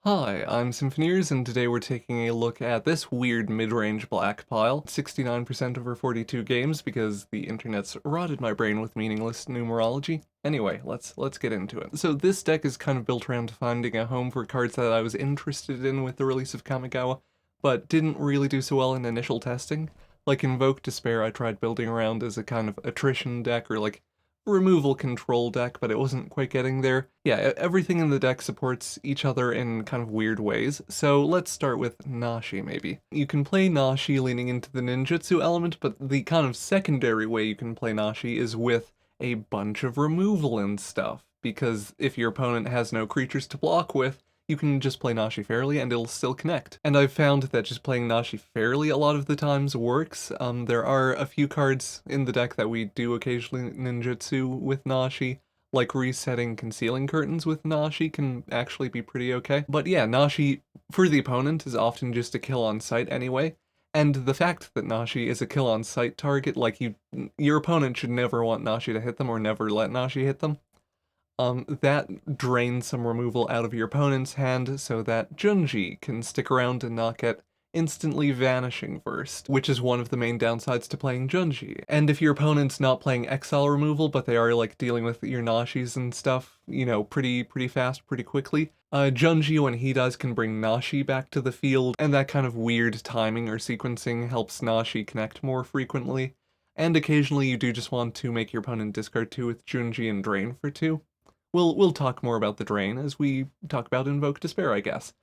Hi, I'm Symphoneers, and today we're taking a look at this weird mid-range black pile. 69% over 42 games because the internet's rotted my brain with meaningless numerology. Anyway, let's get into it. So this deck is kind of built around finding a home for cards that I was interested in with the release of Kamigawa, but didn't really do so well in initial testing. Like Invoke Despair, I tried building around as a kind of attrition deck or like removal control deck, but it wasn't quite getting there. Yeah, everything in the deck supports each other in kind of weird ways, so let's start with Nashi maybe. You can play Nashi leaning into the ninjutsu element, but the kind of secondary way you can play Nashi is with a bunch of removal and stuff, because if your opponent has no creatures to block with, you can just play Nashi fairly and it'll still connect. And I've found that just playing Nashi fairly a lot of the times works. There are a few cards in the deck that we do occasionally ninjutsu with Nashi, like resetting Concealing Curtains with Nashi can actually be pretty okay. But yeah, Nashi, for the opponent, is often just a kill on sight anyway. And the fact that Nashi is a kill on sight target, like your opponent should never want Nashi to hit them or never let Nashi hit them. That drains some removal out of your opponent's hand so that Junji can stick around and not get instantly vanishing first, which is one of the main downsides to playing Junji. And if your opponent's not playing exile removal, but they are like dealing with your Nashis and stuff, you know, pretty fast, pretty quickly, Junji, when he does, can bring Nashi back to the field, and that kind of weird timing or sequencing helps Nashi connect more frequently. And occasionally you do just want to make your opponent discard 2 with Junji and drain for 2. We'll talk more about the drain as we talk about Invoke Despair, I guess.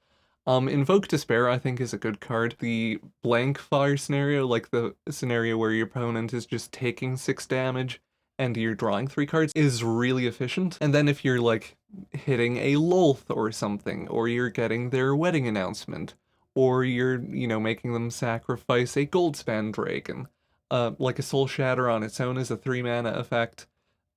Invoke Despair, I think, is a good card. The blank fire scenario, like the scenario where your opponent is just taking 6 damage and you're drawing 3 cards, is really efficient. And then if you're, like, hitting a Lolth or something, or you're getting their wedding announcement, or you're, you know, making them sacrifice a Goldspan Dragon, like a Soul Shatter on its own is a 3 mana effect.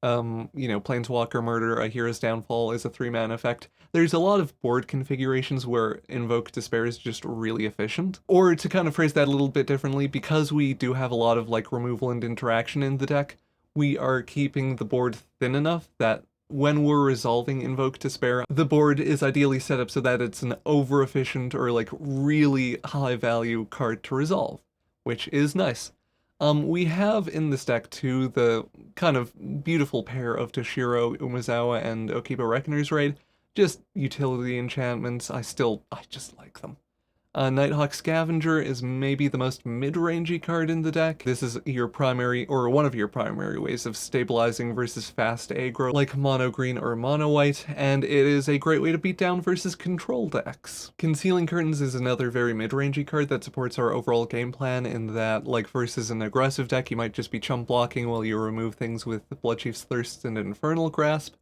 Planeswalker Murder, A Hero's Downfall is a 3-mana effect. There's a lot of board configurations where Invoke Despair is just really efficient. Or to kind of phrase that a little bit differently, because we do have a lot of like removal and interaction in the deck, we are keeping the board thin enough that when we're resolving Invoke Despair, the board is ideally set up so that it's an over-efficient or like really high-value card to resolve, which is nice. We have in this deck too the kind of beautiful pair of Toshiro Umezawa and Okiba Reckoner's Raid. Just utility enchantments, I just like them. Nighthawk Scavenger is maybe the most mid-rangey card in the deck. This is your primary, or one of your primary ways of stabilizing versus fast aggro, like mono green or mono white, and it is a great way to beat down versus control decks. Concealing Curtains is another very mid-rangey card that supports our overall game plan in that, like versus an aggressive deck, you might just be chump blocking while you remove things with Bloodchief's Thirst and Infernal Grasp,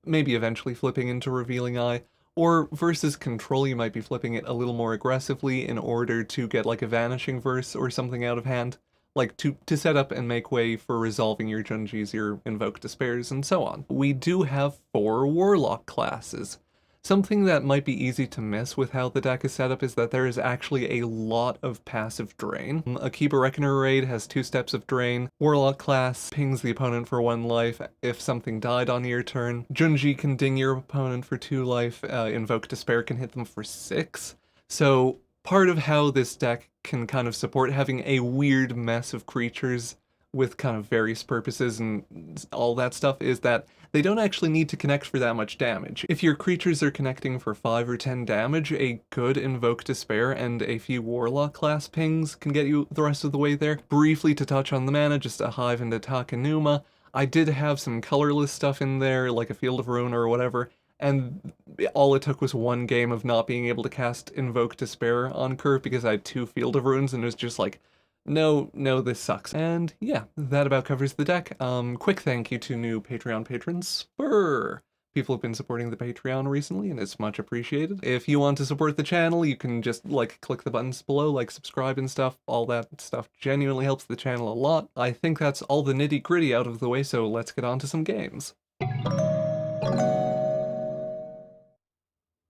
maybe eventually flipping into Revealing Eye. Or versus control, you might be flipping it a little more aggressively in order to get like a Vanishing Verse or something out of hand, like to set up and make way for resolving your Junjis, your Invoke Despairs, and so on. We do have 4 Warlock classes. Something that might be easy to miss with how the deck is set up is that there is actually a lot of passive drain. Akiba Reckoner Raid has 2 steps of drain. Warlock class pings the opponent for 1 life if something died on your turn. Junji can ding your opponent for 2 life. Invoke Despair can hit them for 6. So part of how this deck can kind of support having a weird mess of creatures with kind of various purposes and all that stuff is that they don't actually need to connect for that much damage. If your creatures are connecting for 5 or 10 damage, a good Invoke Despair and a few Warlock class pings can get you the rest of the way there. Briefly to touch on the mana, just a Hive and a Takenuma. I did have some colorless stuff in there, like a Field of Ruin or whatever, and all it took was 1 game of not being able to cast Invoke Despair on curve because I had 2 Field of Ruins and it was just like, no, this sucks. And yeah, that about covers the deck. Quick thank you to new Patreon patrons. Spur! People have been supporting the Patreon recently, and it's much appreciated. If you want to support the channel, you can just, like, click the buttons below, like subscribe and stuff. All that stuff genuinely helps the channel a lot. I think that's all the nitty-gritty out of the way, so let's get on to some games.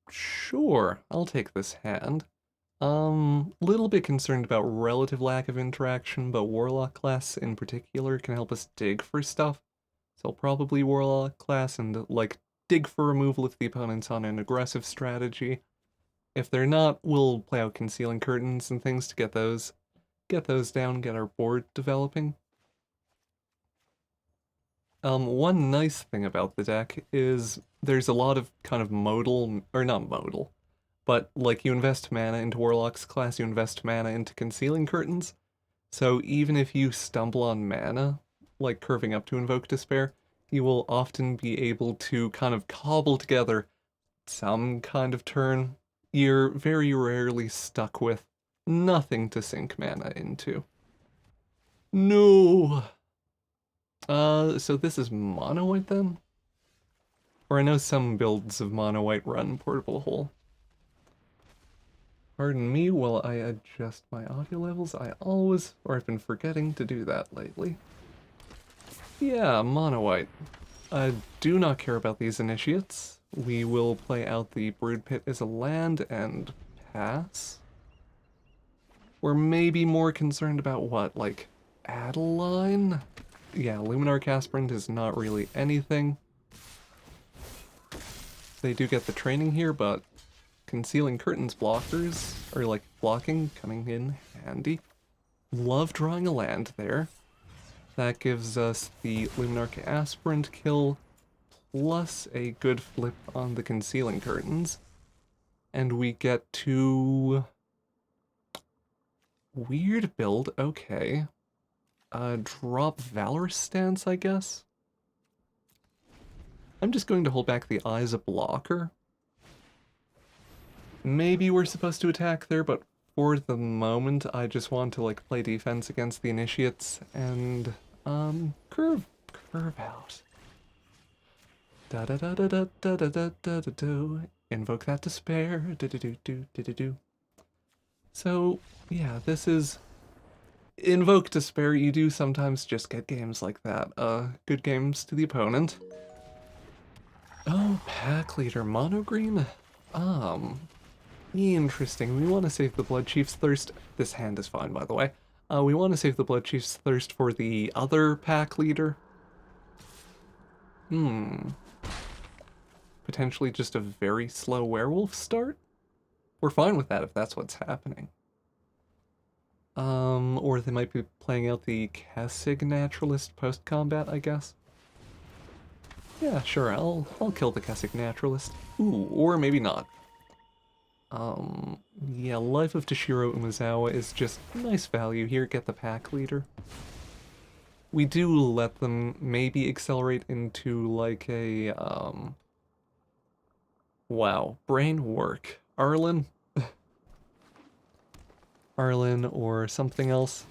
Sure, I'll take this hand. Little bit concerned about relative lack of interaction, but Warlock class in particular can help us dig for stuff. So probably Warlock class and, like, dig for removal if the opponent's on an aggressive strategy. If they're not, we'll play out Concealing Curtains and things to get those down, get our board developing. One nice thing about the deck is there's a lot of kind of modal, or not modal, but like you invest mana into Warlock's class, you invest mana into Concealing Curtains. So even if you stumble on mana, like curving up to Invoke Despair, you will often be able to kind of cobble together some kind of turn. You're very rarely stuck with nothing to sink mana into. No! So this is mono white then? Or I know some builds of mono white run Portable Hole. Pardon me while I adjust my audio levels. I've been forgetting to do that lately. Yeah, mono white. I do not care about these initiates. We will play out the Brood Pit as a land and pass. We're maybe more concerned about what, like Adeline? Yeah, Luminarch Aspirant is not really anything. They do get the training here, but Concealing Curtains blockers, or like blocking, coming in handy. Love drawing a land there. That gives us the Luminarch Aspirant kill, plus a good flip on the Concealing Curtains. And we get to... Weird build, okay. Drop Valorous Stance, I guess? I'm just going to hold back the Eye as a blocker. Maybe we're supposed to attack there, but for the moment, I just want to, like, play defense against the Initiates and, curve out. Da-da-da-da-da-da-da-da-da-do. Invoke that despair. Do-do-do-do-do-do-do. So, yeah, this is... Invoke Despair, you do sometimes just get games like that. Good games to the opponent. Oh, Pack Leader Mono Green? Interesting. We want to save the Blood Chief's Thirst. This hand is fine, by the way. We want to save the Blood Chief's Thirst for the other Pack Leader. Potentially just a very slow werewolf start? We're fine with that if that's what's happening. Or they might be playing out the Kessig Naturalist post-combat, I guess. Yeah, sure, I'll kill the Kessig Naturalist. Ooh, or maybe not. Yeah, Life of Toshiro Umezawa is just nice value here. Get the Pack Leader. We do let them maybe accelerate into like a, wow, brain work. Arlen? Arlen or something else.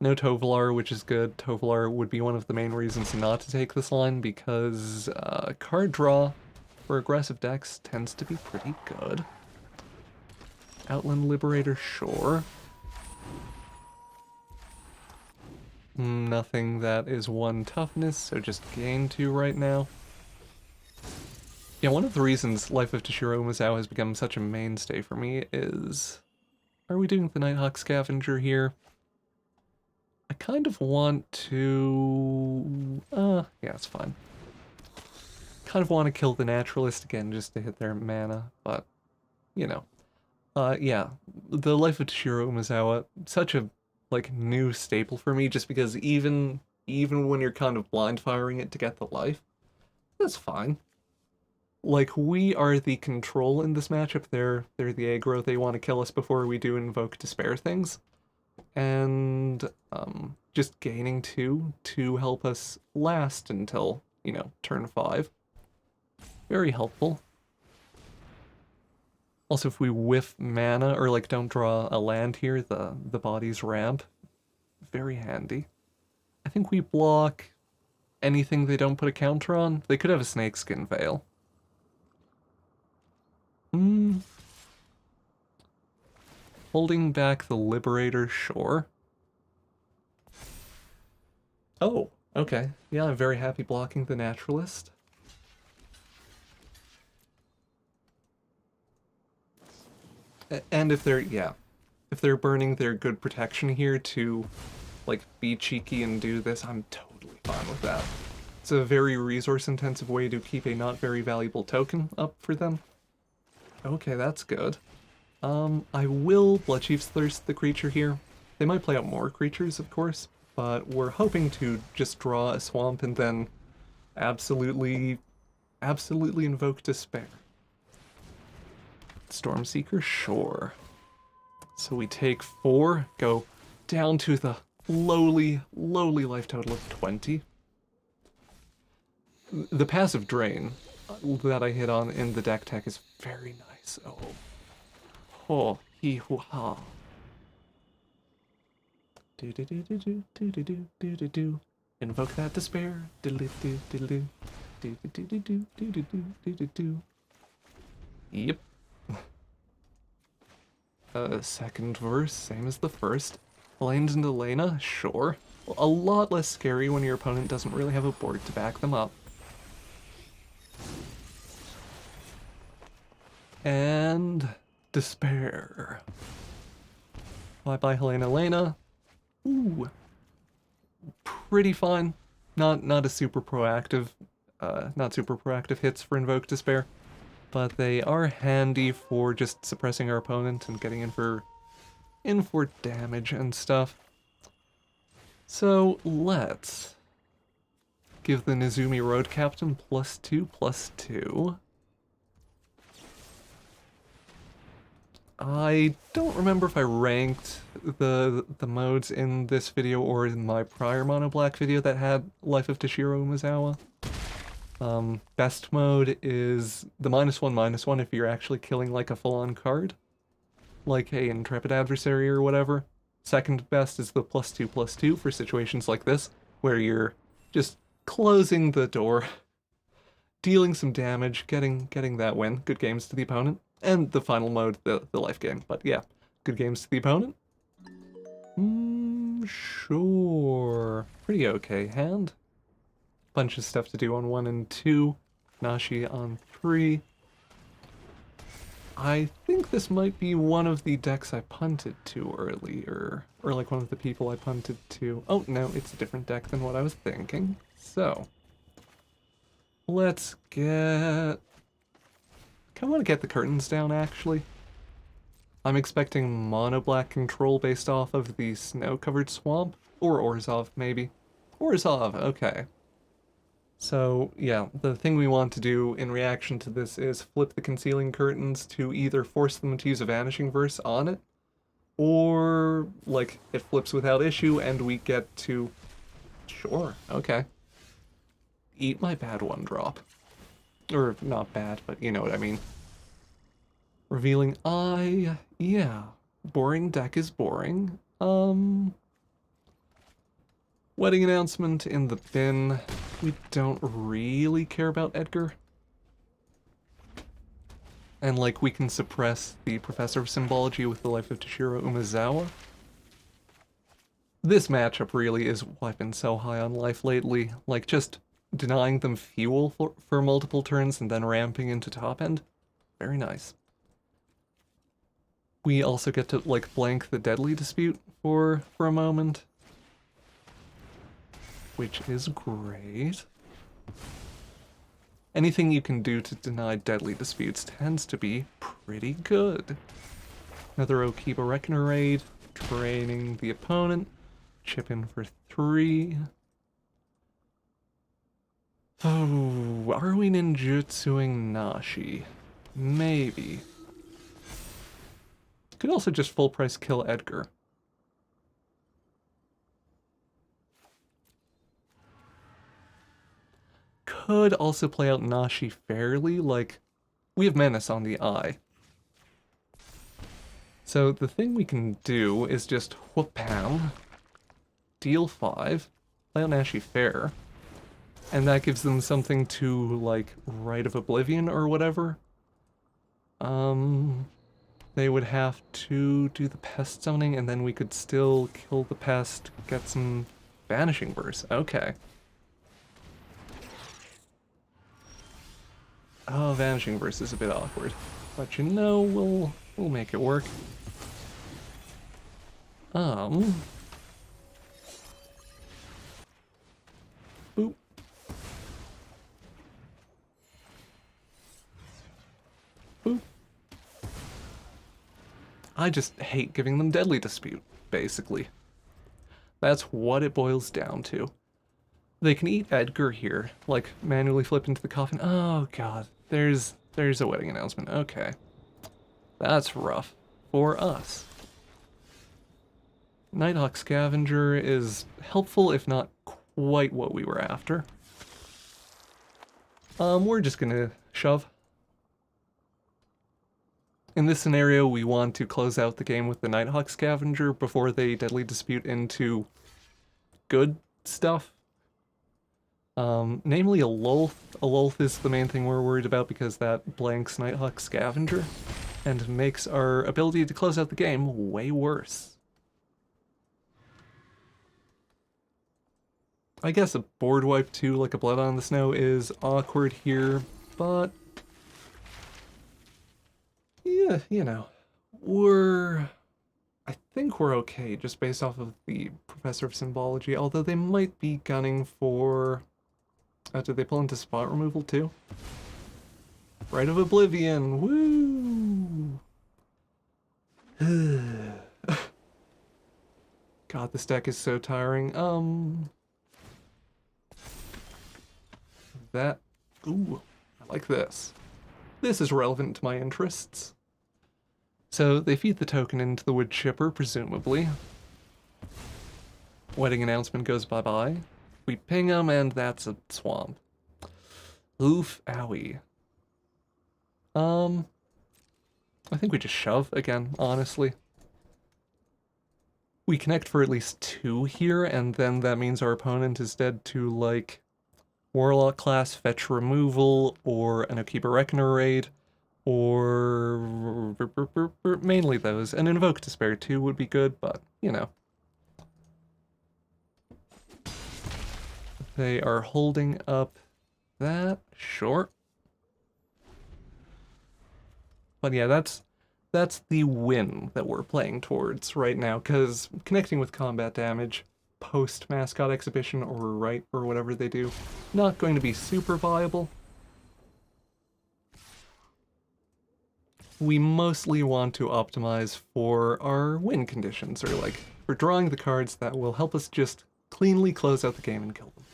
No Tovolar, which is good. Tovolar would be one of the main reasons not to take this line because card draw for aggressive decks tends to be pretty good. Outland Liberator, sure. Nothing that is 1 toughness, so just gain 2 right now. Yeah, one of the reasons Life of Toshiro Umezawa has become such a mainstay for me is... Are we doing the Nighthawk Scavenger here? I kind of want to... yeah, it's fine. Kind of want to kill the Naturalist again just to hit their mana, but, you know. Yeah, the Life of Toshiro Umezawa, such a, like, new staple for me, just because even when you're kind of blind firing it to get the life, that's fine. Like, we are the control in this matchup, they're the aggro, they want to kill us before we do Invoke Despair things. And, just gaining 2 to help us last until, you know, turn 5. Very helpful. Also, if we whiff mana, or like don't draw a land here, the body's ramp, very handy. I think we block anything they don't put a counter on. They could have a Snakeskin Veil. Holding back the Liberator, sure. Oh, okay. Yeah, I'm very happy blocking the Naturalist. And if they're burning their good protection here to, like, be cheeky and do this, I'm totally fine with that. It's a very resource-intensive way to keep a not very valuable token up for them. Okay, that's good. I will Bloodchief's Thirst the creature here. They might play out more creatures, of course, but we're hoping to just draw a swamp and then absolutely invoke Despair. Stormseeker, sure. So we take 4, go down to the lowly life total of 20. The passive drain that I hit on in the deck tech is very nice. Oh, hee hoo ha. Do do do do do do do do do do do. Invoke that despair. Diddly do diddly do do do do do do do do do do. Yep. Second verse, same as the first. Lanes into Lena, sure. A lot less scary when your opponent doesn't really have a board to back them up. And Despair. Bye-bye, Helena. Ooh. Pretty fine. Not a super proactive, not super proactive hits for Invoke Despair, but they are handy for just suppressing our opponent and getting in for damage and stuff. So let's give the Nizumi Road Captain +2/+2. I don't remember if I ranked the modes in this video or in my prior Mono Black video that had Life of Toshiro Umezawa. Best mode is the -1/-1 if you're actually killing like a full-on card, like a Intrepid Adversary or whatever. Second best is the +2/+2 for situations like this, where you're just closing the door, dealing some damage, getting that win. Good games to the opponent. And the final mode, the life game. But yeah, good games to the opponent. Sure. Pretty okay hand. Bunch of stuff to do on 1 and 2. Nashi on 3. I think this might be one of the decks I punted to earlier. Or like one of the people I punted to. Oh, no, it's a different deck than what I was thinking. So, let's get... I want to get the curtains down, actually. I'm expecting mono black control based off of the snow-covered swamp. Or Orzhov, maybe. Orzhov, okay. So, yeah, the thing we want to do in reaction to this is flip the concealing curtains to either force them to use a Vanishing Verse on it, or, like, it flips without issue and we get to... Sure, okay. Eat my bad 1-drop. Or, not bad, but you know what I mean. Revealing Eye, yeah. Boring deck is boring. Wedding announcement in the bin. We don't really care about Edgar. And like, we can suppress the Professor of Symbology with the Life of Toshiro Umezawa. This matchup really is why I've been so high on life lately. Like, just denying them fuel for multiple turns and then ramping into top end. Very nice. We also get to, like, blank the Deadly Dispute for a moment, which is great. Anything you can do to deny Deadly Disputes tends to be pretty good. Another Okiba Reckoner raid, training the opponent, chip in for 3. Oh, are we ninjutsuing Nashi? Maybe. Could also just full price kill Edgar. Could also play out Nashi fairly, like, we have Menace on the eye. So the thing we can do is just whoop-pam, deal 5, play out Nashi fair, and that gives them something to, like, Rite of Oblivion or whatever. They would have to do the pest summoning, and then we could still kill the pest, get some Vanishing Verse. Okay. Oh, Vanishing Verse is a bit awkward. But you know, we'll make it work. Boop. Boop. I just hate giving them Deadly Dispute, basically. That's what it boils down to. They can eat Edgar here, like manually flip into the coffin. Oh god, there's a wedding announcement. Okay. That's rough for us. Nighthawk Scavenger is helpful, if not quite what we were after. We're just gonna shove. In this scenario, we want to close out the game with the Nighthawk Scavenger before they Deadly Dispute into good stuff. Namely a Lulth. A Lulth is the main thing we're worried about because that blanks Nighthawk Scavenger and makes our ability to close out the game way worse. I guess a board wipe too, like a Blood on the Snow, is awkward here, but yeah, you know, I think we're okay just based off of the Professor of Symbology, although they might be gunning for... did they pull into spot removal too? Rite of Oblivion, woo! God, this deck is so tiring. Ooh, I like this. This is relevant to my interests. So they feed the token into the wood chipper, presumably. Wedding announcement goes bye-bye. We ping them, and that's a swamp. Oof, owie. I think we just shove again, honestly. We connect for at least 2 here, and then that means our opponent is dead to, like, Warlock class fetch removal, or an Okiba Reckoner raid, or mainly those. An Invoke Despair too would be good, but, you know. They are holding up that, sure. But yeah, that's the win that we're playing towards right now, because connecting with combat damage post-mascot exhibition or right or whatever they do, not going to be super viable. We mostly want to optimize for our win conditions, or like, for drawing the cards that will help us just cleanly close out the game and kill them.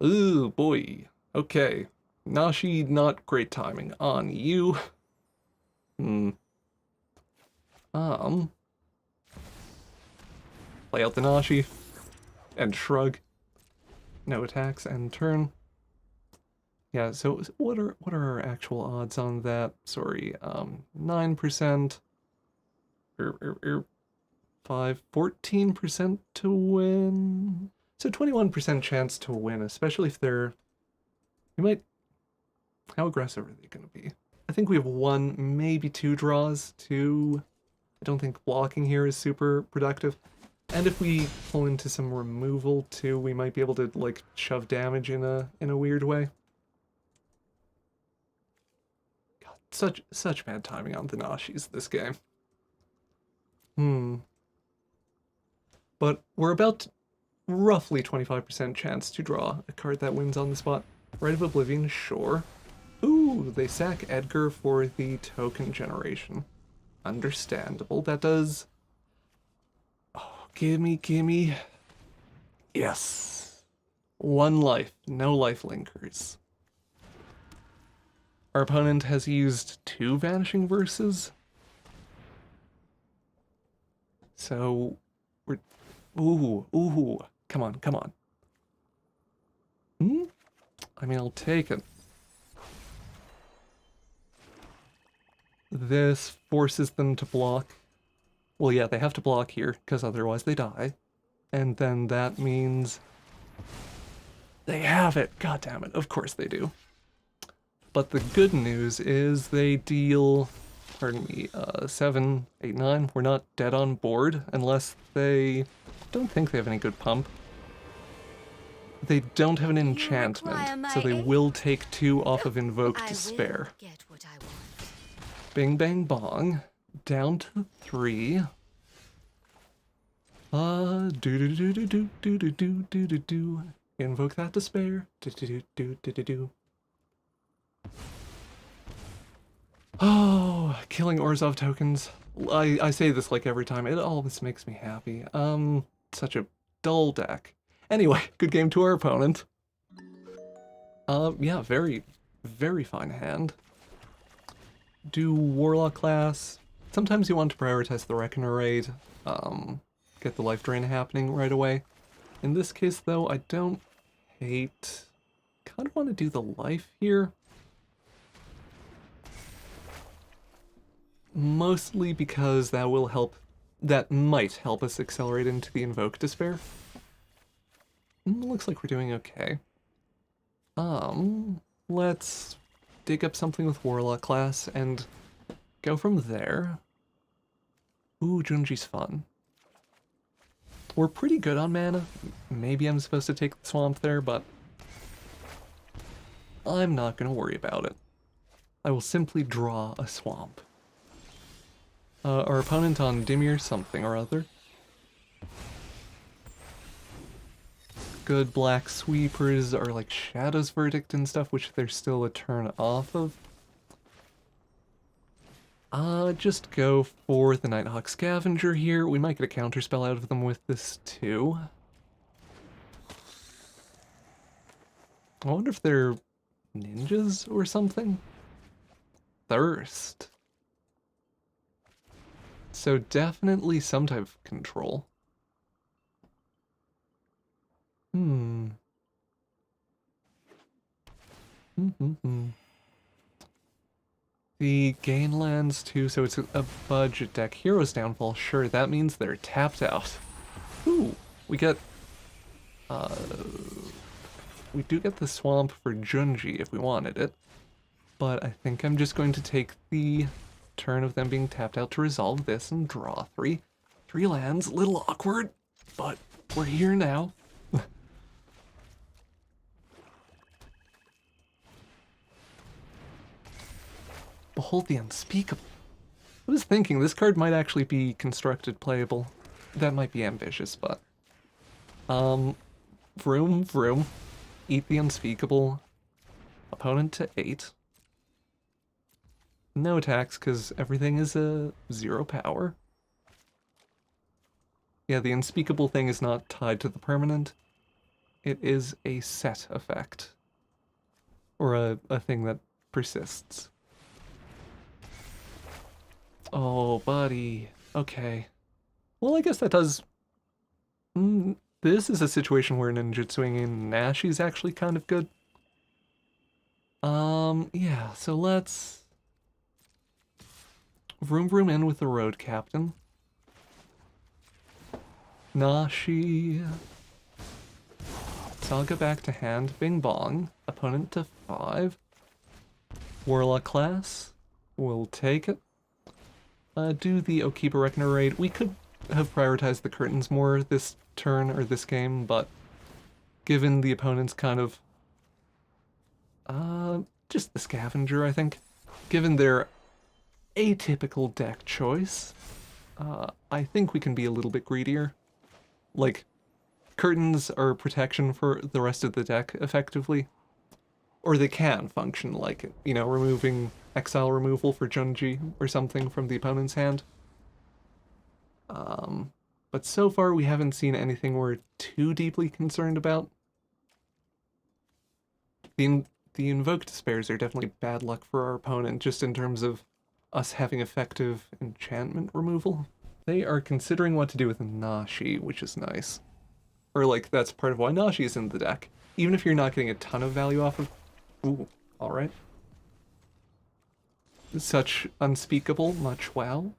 Ooh, boy. Okay. Nashi, not great timing on you. Play out the Nashi, and shrug. No attacks, and turn. Yeah, so what are our actual odds on that? Sorry, 9%, 14% to win. So 21% chance to win, especially if they're... We might... How aggressive are they going to be? I think we have 1, maybe 2 draws, 2... I don't think blocking here is super productive. And if we pull into some removal too, we might be able to, like, shove damage in a weird way. God, such bad timing on the Nashis this game. But we're about roughly 25% chance to draw a card that wins on the spot. Rite of Oblivion, sure. Ooh, they sack Edgar for the token generation. Understandable. That does... Oh, gimme. Yes. 1 life. No life linkers. Our opponent has used 2 Vanishing Verses. So, we're... Ooh. Come on. I mean, I'll take it. This forces them to block. Well, yeah, they have to block here, because otherwise they die. And then that means... They have it! God damn it, of course they do. But the good news is they deal... Pardon me, 7, 8, 9. We're not dead on board, unless they... Don't think they have any good pump. They don't have an enchantment, so they will take 2 off of Invoke Despair. Bing bang bong. Down to 3. Do. Invoke that despair. Do. Oh, killing Orzhov tokens. I say this like every time. It always makes me happy. Such a dull deck. Anyway, good game to our opponent. Yeah, very, very fine hand. Do Warlock class. Sometimes you want to prioritize the Reckoner raid. Get the life drain happening right away. In this case, though, I don't hate... Kind of want to do the life here. Mostly because that will help... That might help us accelerate into the Invoke Despair. Looks like we're doing okay. Let's dig up something with Warlock class and go from there. Ooh, Junji's fun. We're pretty good on mana. Maybe I'm supposed to take the swamp there, but I'm not gonna worry about it. I will simply draw a swamp. Our opponent on Dimir something or other. Good black sweepers are like Shadow's Verdict and stuff, which there's still a turn off of. Just go for the Nighthawk Scavenger here. We might get a counterspell out of them with this too. I wonder if they're ninjas or something? Thirst. So definitely some type of control. The gain lands too, so it's a budget deck. Hero's Downfall, sure, that means they're tapped out. Ooh, we get... we do get the swamp for Junji if we wanted it. But I think I'm just going to take the turn of them being tapped out to resolve this and draw 3. 3 lands, little awkward, but we're here now. Behold the Unspeakable. I was thinking this card might actually be constructed playable. That might be ambitious, but... Vroom, vroom. Eat the Unspeakable. Opponent to 8. No attacks, because everything is a 0 power. Yeah, the Unspeakable thing is not tied to the permanent. It is a set effect. Or a thing that persists. Oh, buddy. Okay. Well, I guess that does... this is a situation where ninjutsuing in Nashi is actually kind of good. Yeah, so let's... Vroom vroom in with the road captain. Nashi. Saga back to hand. Bing bong. Opponent to 5. Warlock class. We'll take it. Do the Okiba Reckoner raid. We could have prioritized the curtains more this turn or this game, but given the opponent's kind of... just the Scavenger, I think. Given their atypical deck choice, I think we can be a little bit greedier. Like, curtains are protection for the rest of the deck, effectively. Or they can function like, you know, removing exile removal for Junji or something from the opponent's hand. But so far we haven't seen anything we're too deeply concerned about. The Invoke Despairs are definitely bad luck for our opponent, just in terms of us having effective enchantment removal. They are considering what to do with Nashi, which is nice. Or, like, that's part of why Nashi is in the deck. Even if you're not getting a ton of value off of... Ooh, alright. Such unspeakable, much wow.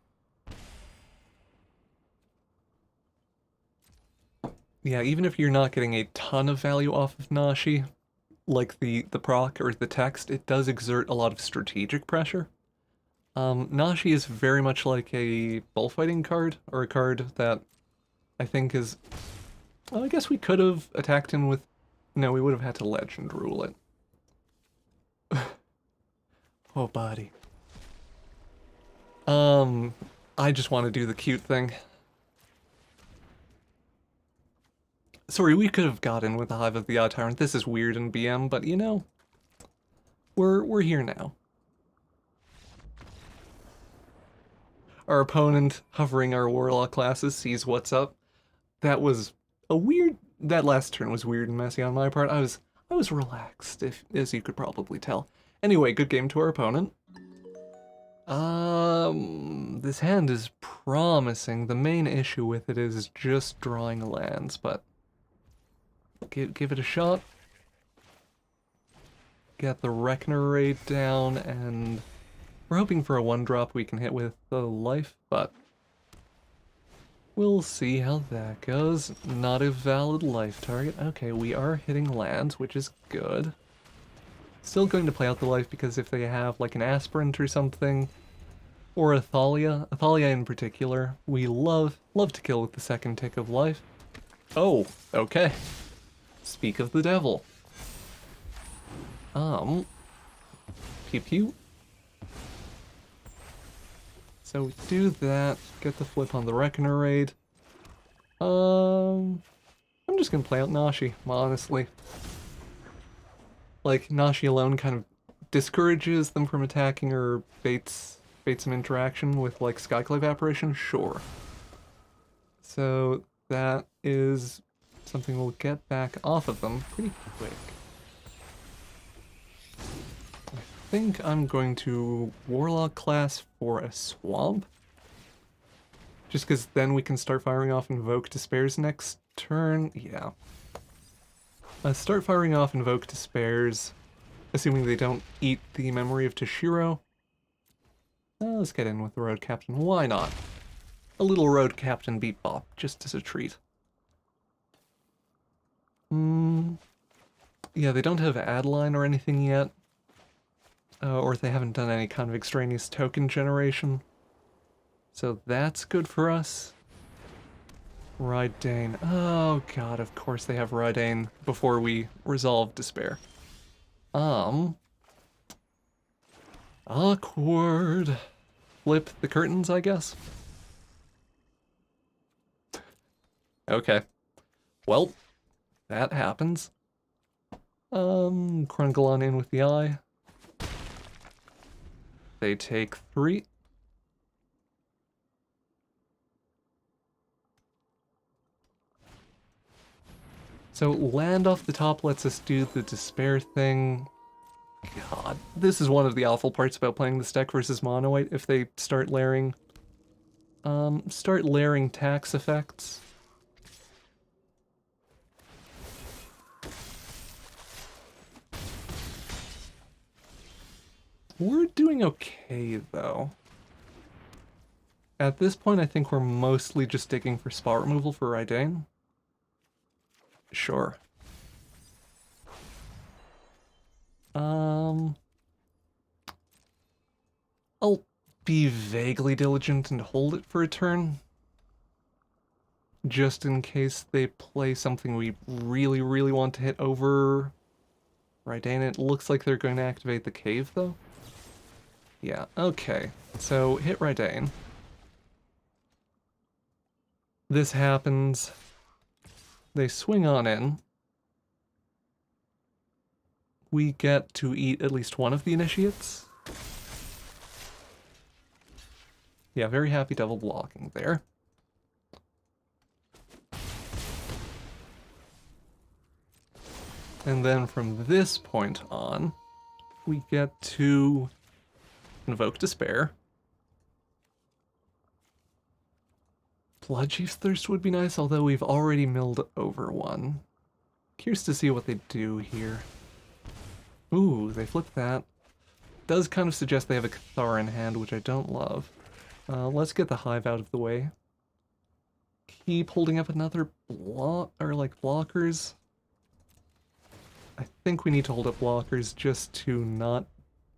Yeah, even if you're not getting a ton of value off of Nashi, like the proc or the text, it does exert a lot of strategic pressure. Nashi is very much like a bullfighting card, or a card that I think is... Well, I guess we could have attacked him with... No, we would have had to legend rule it. Oh, buddy. I just want to do the cute thing. Sorry, we could have gotten with the Hive of the Odd Tyrant. This is weird in BM, but you know, we're here now. Our opponent, hovering our Warlock classes, sees what's up. That was a weird... That last turn was weird and messy on my part. I was relaxed, as you could probably tell. Anyway, good game to our opponent. This hand is promising. The main issue with it is just drawing lands, but give it a shot. Get the Reckoner raid down, and we're hoping for a 1-drop we can hit with the life, but we'll see how that goes. Not a valid life target. Okay, we are hitting lands, which is good. Still going to play out the life because if they have like an Aspirant or something, or a Thalia in particular, we love to kill with the second tick of life. Oh, okay. Speak of the devil. Pew pew. So we do that, get the flip on the Reckoner raid. I'm just gonna play out Nashi, honestly. Like, Nashi alone kind of discourages them from attacking or baits some interaction with, like, Skyclave Apparition? Sure. So that is something we'll get back off of them pretty quick. I think I'm going to Warlock class for a Swamp. Just because then we can start firing off Invoke Despairs next turn. Yeah. Start firing off Invoke Despairs, assuming they don't eat the memory of Toshiro. Let's get in with the Road Captain. Why not? A little Road Captain beat bop, just as a treat. Yeah, they don't have Adeline or anything yet. Or they haven't done any kind of extraneous token generation. So that's good for us. Rydane. Oh god, of course they have Rydane before we resolve Despair. Awkward. Flip the curtains, I guess. Okay. Well, that happens. Krungalon in with the eye. They take 3. So land off the top lets us do the Despair thing. God, this is one of the awful parts about playing this deck versus Mono White. If they start layering tax effects. We're doing okay, though. At this point, I think we're mostly just digging for spot removal for Rydane. Sure. I'll be vaguely diligent and hold it for a turn. Just in case they play something we really, really want to hit over Rydane. It looks like they're going to activate the cave, though. Yeah, okay. So, hit Rydane. This happens. They swing on in. We get to eat at least one of the initiates. Yeah, very happy double blocking there. And then from this point on, we get to Invoke Despair. Bloodchief's Thirst would be nice, although we've already milled over one. Curious to see what they do here. Ooh, they flip that. Does kind of suggest they have a Cathar in hand, which I don't love. Let's get the Hive out of the way. Keep holding up another block, or like blockers. I think we need to hold up blockers just to not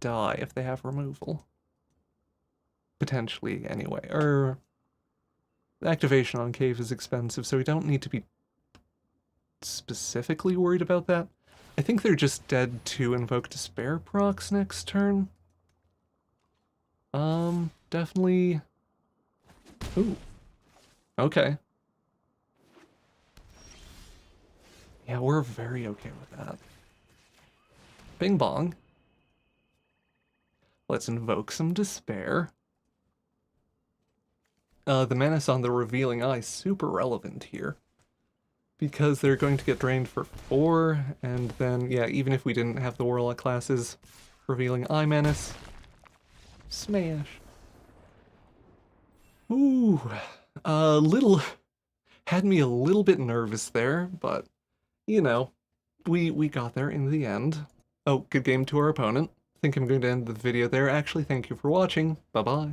die if they have removal. Potentially, anyway. Or activation on cave is expensive, so we don't need to be specifically worried about that. I think they're just dead to Invoke Despair procs next turn. Definitely... Ooh. Okay. Yeah, we're very okay with that. Bing bong. Let's invoke some Despair. the Menace on the Revealing Eye super relevant here. Because they're going to get drained for 4, and then, yeah, even if we didn't have the Warlock classes, Revealing Eye Menace, smash. Ooh, had me a little bit nervous there, but, you know, we got there in the end. Oh, good game to our opponent. I think I'm going to end the video there. Actually, thank you for watching. Bye-bye.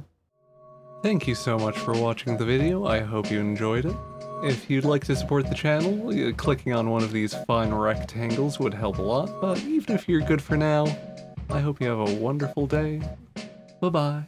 Thank you so much for watching the video. I hope you enjoyed it. If you'd like to support the channel, clicking on one of these fine rectangles would help a lot, but even if you're good for now, I hope you have a wonderful day. Bye-bye.